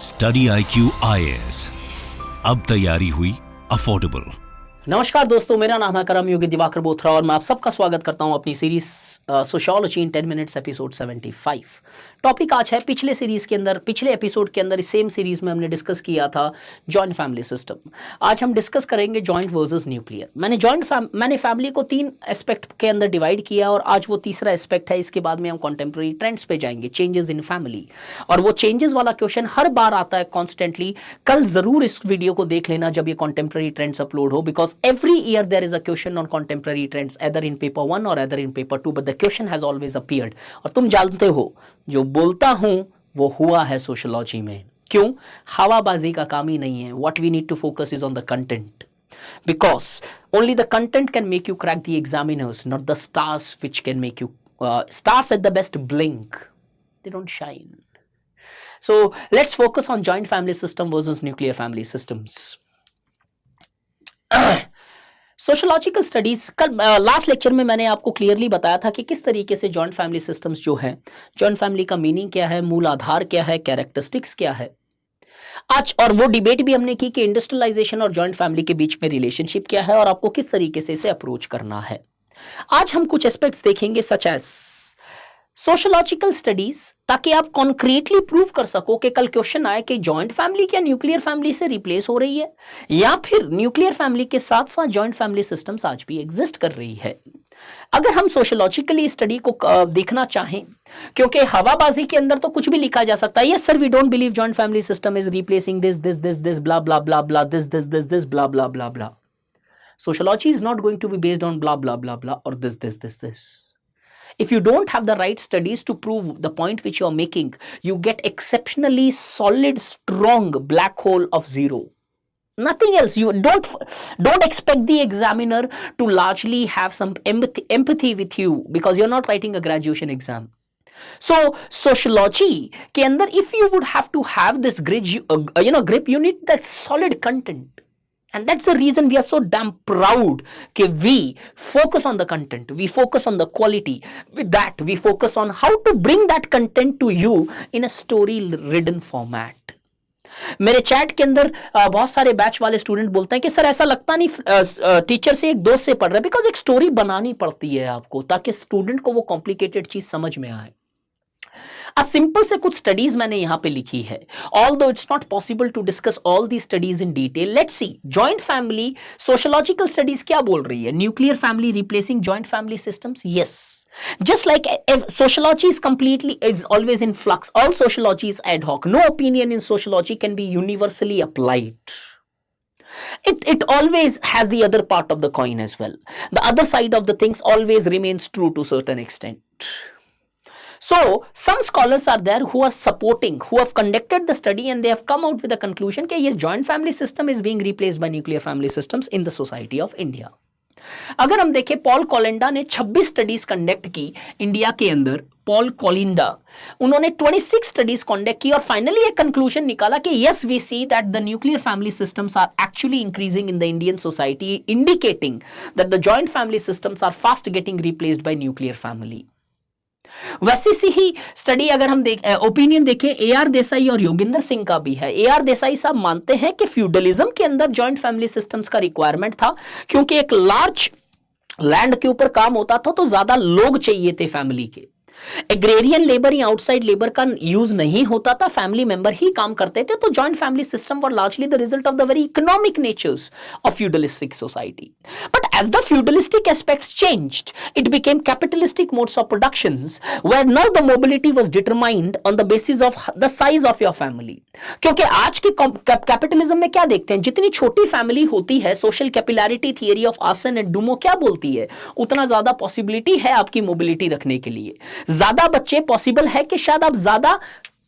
Study IQ IAS, अब तैयारी हुई अफोर्डेबल। नमस्कार दोस्तों, मेरा नाम है करम योगी दिवाकर बोथरा और मैं आप सबका स्वागत करता हूं अपनी सीरीज सोशियोलॉजी इन 10 मिनट्स एपिसोड 75। टॉपिक आज है पिछले एपिसोड के अंदर इस सेम सीरीज में हमने डिस्कस किया था जॉइंट फैमिली सिस्टम। आज हम डिस्कस करेंगे जॉइंट वर्सेस न्यूक्लियर। मैंने फैमिली को 3 एस्पेक्ट के अंदर डिवाइड किया और आज वो तीसरा एस्पेक्ट है। इसके बाद में हम कॉन्टेम्प्रेरी ट्रेंड्स पे जाएंगे, चेंजेस इन फैमिली। और वो चेंजेस वाला क्वेश्चन हर बार आता है कॉन्स्टेंटली। कल जरूर इस वीडियो को देख लेना जब ये कॉन्टेम्प्रेरी ट्रेंड्स अपलोड हो, because every year there is a question on contemporary trends either in paper 1 or either in paper 2, but the question has always appeared। और तुम जानते हो, जो बोलता हूं वो हुआ है सोशियोलॉजी में। क्यों? हवाबाजी का काम ही नहीं है। what we need to focus is on the content, because only the content can make you crack the examiners, not the stars which can make you stars at the best blink, they don't shine। So let's focus on joint family system versus nuclear family systems। Sociological studies कल last lecture में मैंने आपको clearly बताया था कि किस तरीके से जॉइंट फैमिली सिस्टम्स जो हैं, जॉइंट फैमिली का मीनिंग क्या है, मूल आधार क्या है, कैरेक्टरिस्टिक्स क्या है आज। और वो डिबेट भी हमने की कि इंडस्ट्रियलाइजेशन और जॉइंट फैमिली के बीच में रिलेशनशिप क्या है और आपको किस तरीके से इसे अप्रोच करना है। आज हम कुछ एस्पेक्ट्स देखेंगे सच एज सोशोलॉजिकल स्टडीज, ताकि आप कॉन्क्रीटली प्रूव कर सको कि कल क्वेश्चन आए कि जॉइंट फैमिली क्या न्यूक्लियर फैमिली से रिप्लेस हो रही है, या फिर न्यूक्लियर फैमिली के साथ साथ जॉइंट फैमिली सिस्टम्स आज भी एग्जिस्ट कर रही है। अगर हम सोशोलॉजिकली स्टडी को देखना चाहें, क्योंकि हवाबाजी के अंदर तो कुछ भी लिखा जा सकता है। Yes sir, we don't believe joint family system is replacing this blah blah blah blah this blah blah blah blah. Sociology is not going to be based on blah blah blah blah और this. If you don't have the right studies to prove the point which you are making, you get exceptionally solid, strong black hole of zero. Nothing else. You don't expect the examiner to largely have some empathy with you, because you're not writing a graduation exam. So sociology के अंदर if you would have to have this grip, you need that solid content. And that's the reason we are so damn proud that we focus on the content, we focus on the quality. With that, we focus on how to bring that content to you in a story-ridden format. मेरे chat के अंदर बहुत सारे batch वाले student बोलते हैं कि sir ऐसा लगता नहीं टीचर से एक दोस्त से पढ़ रहे, बिकॉज एक स्टोरी बनानी पड़ती है आपको, ताकि स्टूडेंट को वो कॉम्प्लिकेटेड चीज समझ में आए। सिंपल से कुछ स्टडीज मैंने यहां पे लिखी है, although it's not possible to discuss all the studies in detail. Let's see joint family sociological studies क्या बोल रही है। Nuclear family replacing joint family systems? Yes, just like sociology is always in flux, all sociology is ad hoc. No opinion in sociology can be universally applied. It always has the other part of the coin as well. The other side of the things always remains true to a certain extent. So some scholars are there who are supporting, who have conducted the study, and they have come out with a conclusion that yes, joint family system is being replaced by nuclear family systems in the society of India. अगर हम देखें, Paul Kolenda ने 26 studies conduct की India के अंदर। Paul Kolenda, उन्होंने 26 studies conduct की और फाइनली एक कंक्लूजन निकाला कि yes, we see that the nuclear family systems are actually increasing in the Indian society, indicating that the joint family systems are fast getting replaced by nuclear family. वैसी सी ही study अगर हम opinion देखें AR Desai और योगेंद्र सिंह का भी है। AR Desai साहब मानते हैं कि फ्यूडलिज्म के अंदर जॉइंट फैमिली सिस्टम्स का रिक्वायरमेंट था, क्योंकि एक लार्ज लैंड के ऊपर काम होता था तो ज्यादा लोग चाहिए थे फैमिली के। एग्रेरियन लेबर या आउटसाइड लेबर का यूज नहीं होता था, फैमिली मेंबर ही काम करते थे। तो joint family system were largely the result of the very economic natures of feudalistic society. But as the feudalistic aspects changed, it became capitalistic modes of productions, where now the mobility was determined on the basis of the size of your family। क्योंकि आज के capitalism में क्या देखते हैं, जितनी छोटी family होती है, social capillarity theory of arson and डुमो क्या बोलती है, उतना ज्यादा पॉसिबिलिटी है आपकी मोबिलिटी रखने के लिए। ज्यादा बच्चे पॉसिबल है कि शायद आप ज्यादा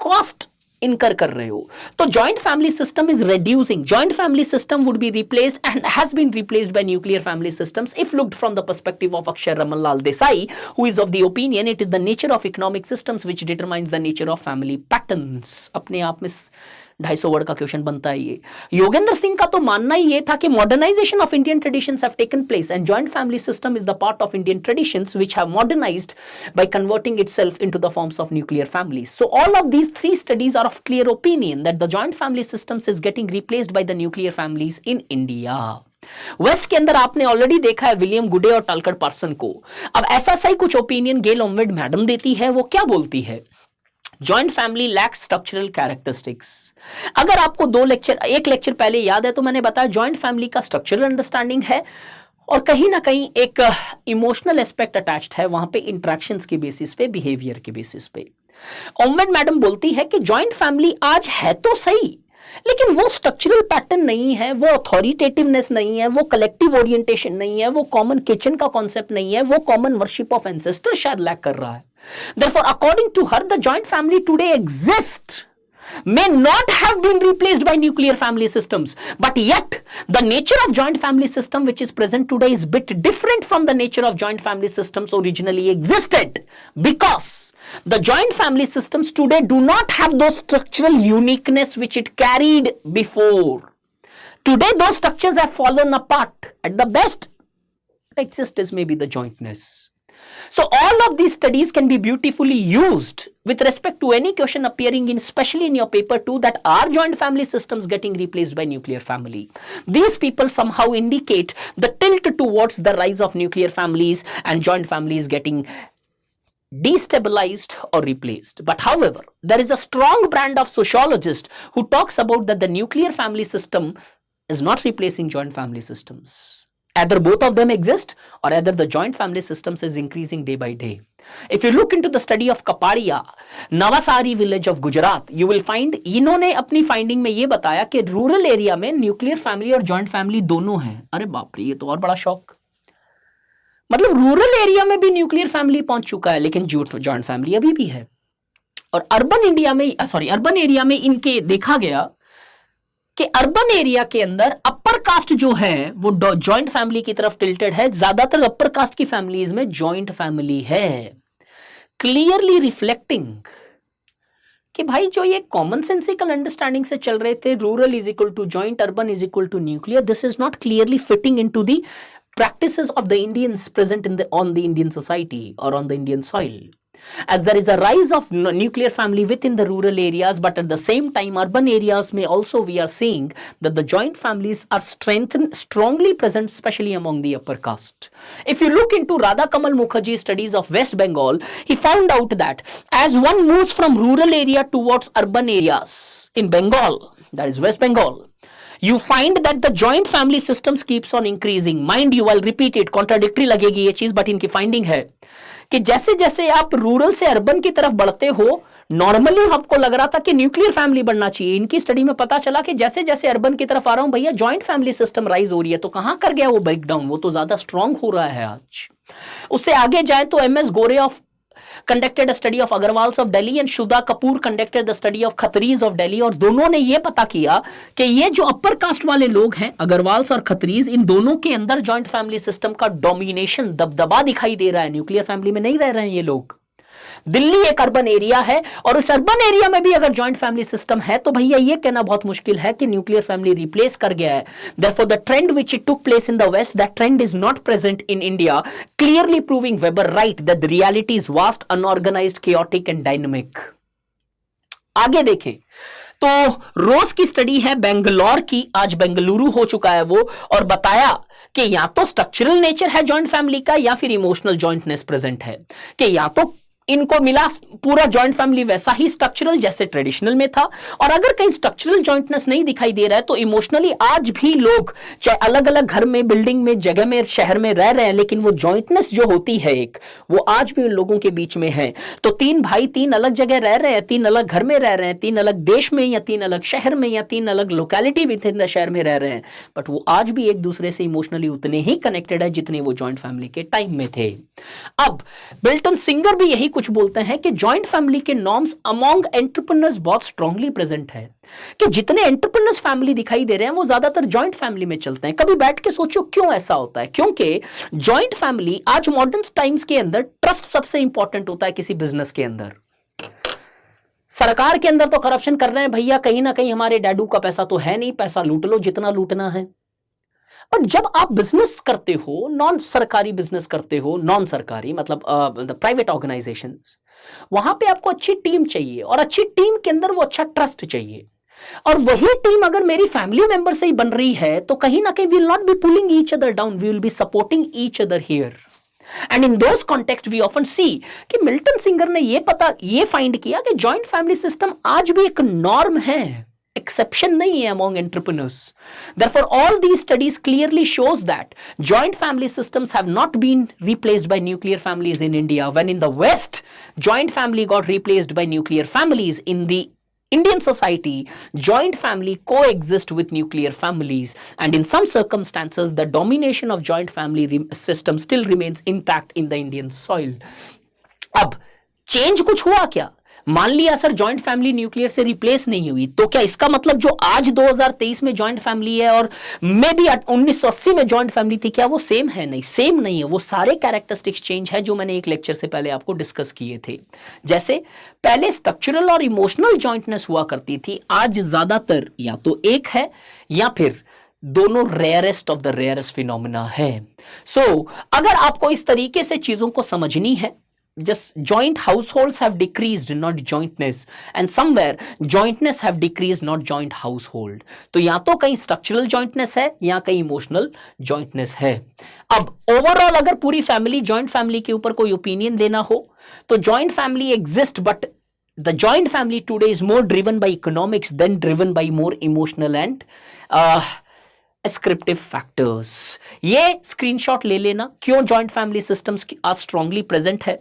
कॉस्ट इनकर कर रहे हो। तो joint family system is reducing. Joint family system would be replaced and has been replaced by nuclear family systems if looked from the perspective of Akshay Ramanlal Desai, who is of the opinion it is the nature of economic systems which determines the nature of family patterns। अपने आप में 250 word का question बनता है ये। योगेंद्र सिंह का तो मानना ही ये था कि modernisation of Indian traditions have taken place and joint family system is the part of Indian traditions which have modernised by converting itself into the forms of nuclear families. So all of these 3 studies are of clear opinion that the joint family systems is getting replaced by the nuclear families in India. West के अंदर आपने already देखा है William गुडे और टलकर person को। अब ऐसा सा ही कुछ ओपिनियन गेल ओमवेड मैडम देती है। वो क्या बोलती है? Joint family lakhs structural characteristics. अगर आपको एक लेक्चर पहले याद है तो मैंने बताया जॉइंट फैमिली का स्ट्रक्चरल अंडरस्टैंडिंग है और कहीं ना कहीं एक इमोशनल एस्पेक्ट अटैच्ड है वहां पे, इंटरेक्शंस के बेसिस पे, बिहेवियर के बेसिस पे। ओमवेड मैडम बोलती है कि जॉइंट फैमिली आज है तो सही, लेकिन वो स्ट्रक्चरल पैटर्न नहीं है, वो अथॉरिटेटिवनेस नहीं है, वो कलेक्टिव ओरिएंटेशन नहीं है, वो कॉमन किचन का कॉन्सेप्ट नहीं है, वो कॉमन वर्शिप ऑफ एंसेस्टर शायद लैक कर रहा है। Therefore, according to her, the joint family today exists may not have been replaced by nuclear family systems, but yet the nature of joint family system which is present today is bit different from the nature of joint family systems originally existed, because the joint family systems today do not have those structural uniqueness which it carried before. Today those structures have fallen apart. At the best what exists is maybe the jointness. So all of these studies can be beautifully used with respect to any question appearing in, especially in your paper 2, that are joint family systems getting replaced by nuclear family. These people somehow indicate the tilt towards the rise of nuclear families and joint families getting destabilized or replaced. But however, there is a strong brand of sociologist who talks about that the nuclear family system is not replacing joint family systems. Either both of them exist or either the joint family systems is increasing day by day. If you look into the study of Kapadia, Navasari village of Gujarat, you will find इन्होंने अपनी finding में ये बताया कि rural area में nuclear family और joint family दोनों हैं। अरे बाप रे, ये तो और बड़ा शौक। मतलब रूरल एरिया में भी न्यूक्लियर फैमिली पहुंच चुका है, लेकिन जॉइंट फैमिली अभी भी है। और अर्बन एरिया में इनके देखा गया कि अर्बन एरिया के अंदर अपर कास्ट जो है वो जॉइंट फैमिली की तरफ टिल्टेड है। ज्यादातर अपर कास्ट की फैमिलीज में जॉइंट फैमिली है, क्लियरली रिफ्लेक्टिंग कि भाई जो ये कॉमन सेंसिकल अंडरस्टैंडिंग से चल रहे थे, rural is equal to joint, urban is equal to nuclear, this is not clearly fitting into the practices of the Indians present on the Indian society or on the Indian soil. As there is a rise of nuclear family within the rural areas, but at the same time urban areas may also, we are seeing that the joint families are strongly present, especially among the upper caste. If you look into Radha Kamal Mukherjee's studies of West Bengal, he found out that as one moves from rural area towards urban areas in Bengal, that is West Bengal, you find that the joint family systems keeps on increasing. Mind you, I'll repeat it, contradictory लगेगी ये चीज, but इनकी finding है कि जैसे जैसे आप rural से अर्बन की तरफ बढ़ते हो, नॉर्मली आपको लग रहा था कि न्यूक्लियर फैमिली बढ़ना चाहिए। इनकी स्टडी में पता चला कि जैसे जैसे अर्बन की तरफ आ रहा हूं भैया, जॉइंट फैमिली सिस्टम राइज हो रही है। तो कहां कर गया वो ब्रेकडाउन? वो तो ज्यादा स्ट्रांग हो रहा है आज। उससे आगे जाए तो MS Gore of conducted a study of Agarwals of Delhi and Shudha Kapoor conducted the study of Khatris of Delhi, और दोनों ने ये पता किया कि ये जो अपर कास्ट वाले लोग हैं, अग्रवाल्स और खत्रीज, इन दोनों के अंदर जॉइंट फैमिली सिस्टम का डोमिनेशन, दबदबा दिखाई दे रहा है। न्यूक्लियर फैमिली में नहीं रह रहे हैं ये लोग। दिल्ली एक अर्बन एरिया है और उस अर्बन एरिया में भी अगर जॉइंट फैमिली सिस्टम है तो भैया ये कहना बहुत मुश्किल है कि न्यूक्लियर फैमिली रिप्लेस कर गया है। Therefore, the trend which it took place in the West, that trend is not present in India, clearly proving Weber right that the reality is vast, unorganized, chaotic and dynamic. आगे देखें तो रोज की study है बेंगलोर की, आज बेंगलुरु हो चुका है वो, और बताया कि या तो स्ट्रक्चरल नेचर है जॉइंट फैमिली का या फिर इमोशनल जॉइंटनेस प्रेजेंट है, कि या तो इनको मिला पूरा जॉइंट फैमिली वैसा ही स्ट्रक्चरल जैसे ट्रेडिशनल में था, और अगर कहीं स्ट्रक्चरल जॉइंटनेस नहीं दिखाई दे रहा है तो इमोशनली आज भी लोग चाहे अलग अलग घर में, बिल्डिंग में, जगह में, शहर में रह रहे हैं, लेकिन वो जॉइंटनेस जो होती है एक, वो आज भी उन लोगों के बीच में है। तो 3 भाई 3 अलग जगह रह रहे हैं, 3 अलग घर में रह रहे हैं, 3 अलग देश में या 3 अलग शहर में या 3 अलग लोकेलिटी विद इन द शहर में रह रहे हैं, बट वो आज भी एक दूसरे से इमोशनली उतने ही कनेक्टेड है जितने वो जॉइंट फैमिली के टाइम में थे। अब बिल्टन सिंगर भी यही कुछ बोलते हैं कि जॉइंट फैमिली के नॉर्म्स अमॉन्ग एंटरप्रेन्योर्स बहुत स्ट्रांगली प्रेजेंट है, कि जितने एंटरप्रेन्योर्स फैमिली दिखाई दे रहे हैं वो ज्यादातर जॉइंट फैमिली में चलते हैं। कभी बैठ के सोचो क्यों ऐसा होता है? क्योंकि जॉइंट फैमिली आज मॉडर्न टाइम्स के अंदर ट्रस्ट सबसे इंपॉर्टेंट होता है किसी बिजनेस के अंदर। सरकार के अंदर तो करप्शन कर रहे हैं भैया, कहीं ना कहीं हमारे डैडू का पैसा तो है नहीं, पैसा लूट लो जितना लूटना है। बट जब आप बिजनेस करते हो, नॉन सरकारी बिजनेस करते हो, नॉन सरकारी मतलब प्राइवेट ऑर्गेनाइजेशंस, वहां पे आपको अच्छी टीम चाहिए और अच्छी टीम के अंदर वो अच्छा ट्रस्ट चाहिए। और वही टीम अगर मेरी फैमिली मेंबर से ही बन रही है तो कहीं ना कहीं will not be pulling each other down, we will be supporting each other here. And in those context we often see कि मिल्टन सिंगर ने ये फाइंड किया कि जॉइंट फैमिली सिस्टम आज भी एक नॉर्म है, एक्सेप्शन नहीं है among entrepreneurs. Therefore, all these studies clearly shows that joint family systems have not been replaced by nuclear families in India. When in the West, joint family got replaced by nuclear families, in the Indian society, joint family coexist with nuclear families, and in some circumstances, the domination of joint family system still remains intact in the Indian soil. अब change कुछ हुआ क्या? मान लिया sir joint family nuclear से replace नहीं हुई, तो क्या इसका मतलब जो आज 2023 में जॉइंट फैमिली है और मे बी 1980 में जॉइंट फैमिली थी, क्या वो सेम है? नहीं, सेम नहीं है। वो सारे कैरेक्टरिस्टिक्स चेंज है जो मैंने एक लेक्चर से पहले आपको डिस्कस किए थे। जैसे पहले स्ट्रक्चरल और इमोशनल जॉइंटनेस हुआ करती थी, आज ज्यादातर या तो एक है या फिर दोनों rarest of the rarest phenomena है। सो अगर आपको इस तरीके से चीजों को समझनी है, just joint households have decreased, not jointness, and somewhere jointness have decreased, not joint household. तो या तो कहीं structural jointness है या कहीं emotional jointness है। अब overall अगर पूरी फैमिली joint family के ऊपर कोई opinion देना हो तो joint family exist, but the joint family today is more driven by economics than driven by more emotional and descriptive factors. ये स्क्रीनशॉट ले लेना, क्यों जॉइंट फैमिली सिस्टम्स आज स्ट्रांगली प्रेजेंट है?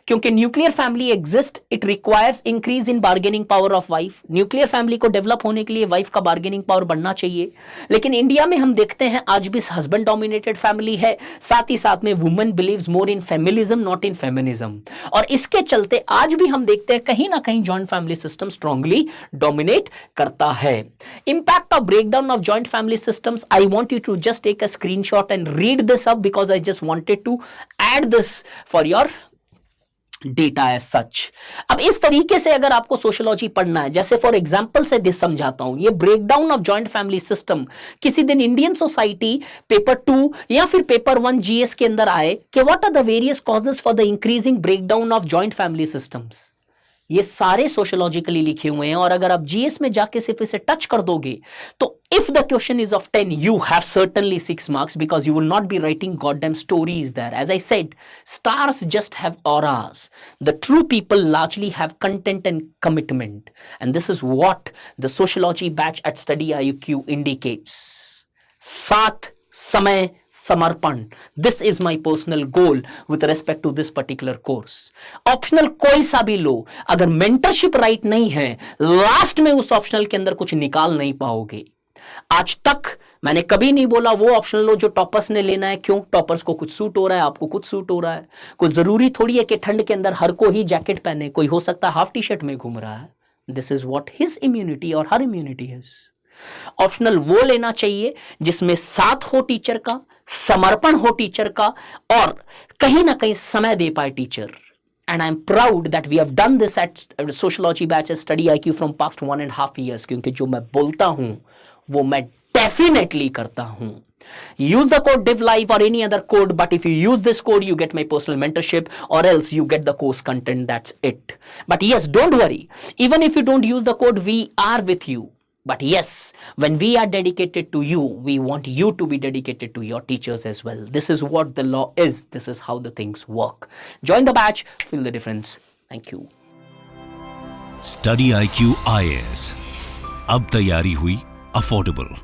क्योंकि nuclear family exist, it requires increase in bargaining power of wife. Nuclear family को develop होने के लिए वाइफ का बार्गेनिंग पावर बढ़ना चाहिए। लेकिन इंडिया में हम देखते हैं आज भी हस्बैंड डोमिनेटेड फैमिली है, साथ ही साथ में women believes more in feminism not in feminism, और इसके चलते आज भी हम देखते हैं कहीं ना कहीं joint family system strongly dominate करता है। Impact of breakdown of joint family systems, I want you to just take a screenshot and read this up because I just wanted to add this for your data as such. अब इस तरीके से अगर आपको sociology पढ़ना है, जैसे for example से दिस समझाता हूं, ये breakdown of joint family system किसी दिन इंडियन सोसाइटी पेपर 2 या फिर पेपर 1 जीएस के अंदर आए कि what are the various causes for the increasing breakdown of joint family systems. ये सारे सोशियोलॉजिकली लिखे हुए हैं, और अगर आप जीएस में जाके सिर्फ इसे टच कर दोगे तो if the question is of 10, you have certainly 6 marks because you will not be writing goddamn stories there. As I said, stars just have auras. The true people largely have content and commitment, and this is what the sociology batch at Study IQ indicates. साथ, समय, समर्पण, this is my personal goal with respect to this particular course. Optional कोई सा भी लो, अगर mentorship right नहीं है, last में उस ऑप्शनल के अंदर कुछ निकाल नहीं पाओगे। आज तक मैंने कभी नहीं बोला वो ऑप्शनल लो जो टॉपर्स ने लेना है। क्यों? टॉपर्स को कुछ सूट हो रहा है, आपको कुछ सूट हो रहा है। कोई जरूरी थोड़ी है कि ठंड के अंदर हर को ही जैकेट पहने, कोई हो सकता है हाफ टी शर्ट में घूम रहा है। This is what his immunity और हर इम्यूनिटी इज। ऑप्शनल वो लेना चाहिए जिसमें साथ हो टीचर का, समर्पण हो टीचर का, और कहीं ना कहीं समय दे पाए teacher. And I'm proud that we have done this at Sociology Batch at Study IQ from past 1.5 years, क्योंकि जो मैं बोलता हूं वो मैं definitely करता हूं। Use the code DivLive or any other code, but if you use this code, you get my personal mentorship, or else you get the course content. That's it. But yes, don't worry. Even if you don't use the code, we are with you. But yes, when we are dedicated to you, we want you to be dedicated to your teachers as well. This is what the law is. This is how the things work. Join the batch, feel the difference. Thank you. Study IQ IAS. अब तैयारी हुई affordable.